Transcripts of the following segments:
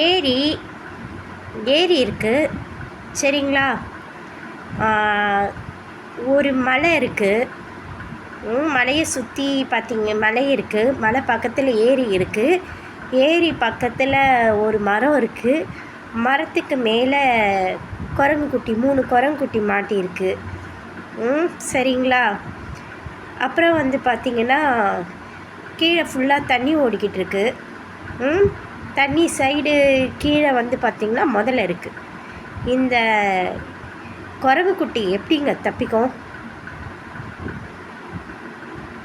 ஏரி ஏரி இருக்குது சரிங்களா. ஒரு மலை இருக்குது. மலையை சுற்றி பார்த்தீங்க மலை இருக்குது, மலை பக்கத்தில் ஏரி இருக்குது. ஏரி பக்கத்தில் ஒரு மரம் இருக்குது. மரத்துக்கு மேலே குரங்குக்குட்டி 3 குரங்குக்குட்டி மாட்டியிருக்கு. சரிங்களா. அப்புறம் வந்து பார்த்திங்கன்னா கீழே ஃபுல்லாக தண்ணி ஓடிக்கிட்டு இருக்கு. தண்ணி சைடு கீழே வந்து பார்த்திங்கன்னா முதல்ல இருக்குது. இந்த குரங்குக்குட்டி எப்படிங்க தப்பிக்கும்?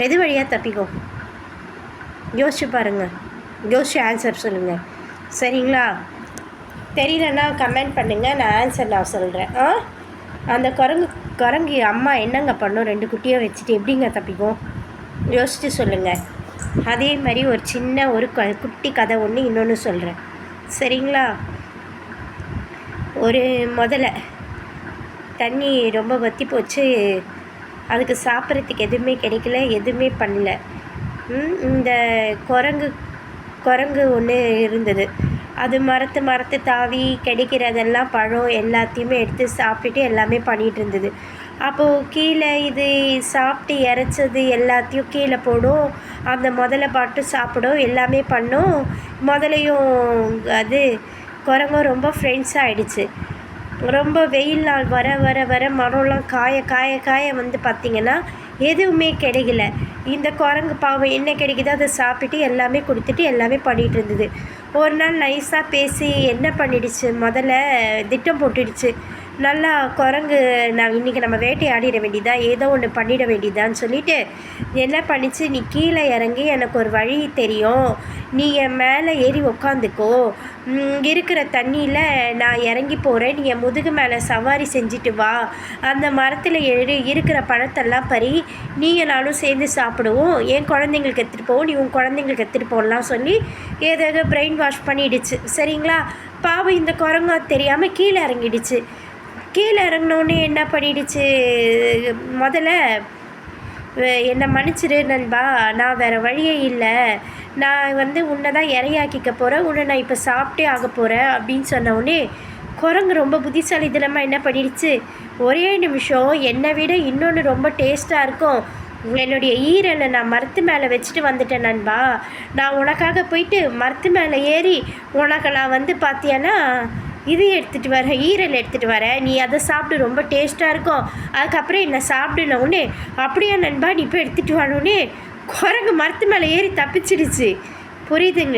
எது வழியாக தப்பிக்கும்? யோசிச்சு பாருங்கள், யோசிச்சு ஆன்சர் சொல்லுங்கள் சரிங்களா. தெரியலன்னா கமெண்ட் பண்ணுங்கள், நான் ஆன்சர் நான் சொல்கிறேன். அந்த குரங்கு அம்மா என்னங்க பண்ணும்? 2 குட்டியை வச்சுட்டு எப்படிங்க தப்பிக்கும்? யோசித்து சொல்லுங்கள். அதே மாதிரி ஒரு சின்ன ஒரு குட்டி கதை ஒன்று இன்னொன்று சொல்கிறேன் சரிங்களா. ஒரு முதல்ல தண்ணி ரொம்ப வற்றி போச்சு, அதுக்கு சாப்பிட்றதுக்கு எதுவுமே கிடைக்கல, எதுவுமே பண்ணல. இந்த குரங்கு ஒன்று இருந்தது. அது மரத்து தாவி கிடைக்கிறதெல்லாம் பழம் எல்லாத்தையுமே எடுத்து சாப்பிட்டுட்டு எல்லாமே பண்ணிகிட்டு இருந்தது. அப்போது கீழே இது சாப்பிட்டு இறைச்சது எல்லாத்தையும் கீழே போடும். அந்த முதல்ல பாட்டு சாப்பிடும், எல்லாமே பண்ணும். முதலையும் அது குரங்கும் ரொம்ப ஃப்ரெண்ட்ஸ் ஆகிடுச்சு. ரொம்ப வெயில் நாள் வர வர வர மரம்லாம் காய வந்து பார்த்திங்கன்னா எதுவுமே கிடைக்கல. இந்த குரங்கு பாவம் என்ன கிடைக்குதோ அதை சாப்பிட்டு எல்லாமே கொடுத்துட்டு எல்லாமே பண்ணிகிட்டு இருந்தது. ஒரு நாள் நைஸாக பேசி என்ன பண்ணிடுச்சு, முதல்ல திட்டம் போட்டுடுச்சு. நல்லா குரங்கு நான் இன்றைக்கி நம்ம வேட்டையாடிட வேண்டியதான், ஏதோ ஒன்று பண்ணிட வேண்டியதான்னு சொல்லிவிட்டு என்ன பண்ணிச்சு, நீ கீழே இறங்கி எனக்கு ஒரு வழி தெரியும், நீ என் மேலே ஏறி உக்காந்துக்கோ, இருக்கிற தண்ணியில் நான் இறங்கி போகிறேன், நீ என் முதுகு மேலே சவாரி செஞ்சுட்டு வா, அந்த மரத்தில் இருக்கிற பழத்தெல்லாம் பறி நீங்கள் நானும் சேர்ந்து சாப்பிடுவோம், என் குழந்தைங்களுக்கு எடுத்துகிட்டு போவோம், நீ உன் குழந்தைங்களுக்கு எடுத்துகிட்டு போகலாம் சொல்லி ஏதாவது பிரெயின் வாஷ் பண்ணிடுச்சு சரிங்களா. பாவம் இந்த குரங்கா தெரியாமல் கீழே இறங்கிடுச்சு. கீழே இறங்கினோடனே என்ன பண்ணிடுச்சு, முதல்ல என்னை மன்னிச்சிரு நண்பா, நான் வேறு வழியே இல்லை, நான் வந்து உன்னை தான் இறையாக்கிக்க போகிறேன், உன்னை நான் இப்போ சாப்பிட்டே ஆக போகிறேன் அப்படின்னு சொன்னோடனே குரங்கு ரொம்ப புத்திசாலித்தனமாக என்ன பண்ணிடுச்சு, ஒரே நிமிஷம் என்னை விட இன்னொன்று ரொம்ப டேஸ்ட்டாக இருக்கும், என்னுடைய ஈரலை நான் மரத்து மேலே வச்சுட்டு வந்துட்டேன் நண்பா, நான் உனக்காக போயிட்டு மரத்து மேலே ஏறி உனக்கு நான் வந்து பார்த்தியானா இது எடுத்துகிட்டு வரேன், ஈரல் எடுத்துகிட்டு வரேன், நீ அதை சாப்பிட்டு ரொம்ப டேஸ்ட்டாக இருக்கும், அதுக்கப்புறம் என்னை சாப்பிடுனோடனே அப்படியே நண்பா நீ போய் எடுத்துகிட்டு வரணுன்னே குரங்கு மரத்து மேலே ஏறி தப்பிச்சிடுச்சு. புரியுதுங்களா?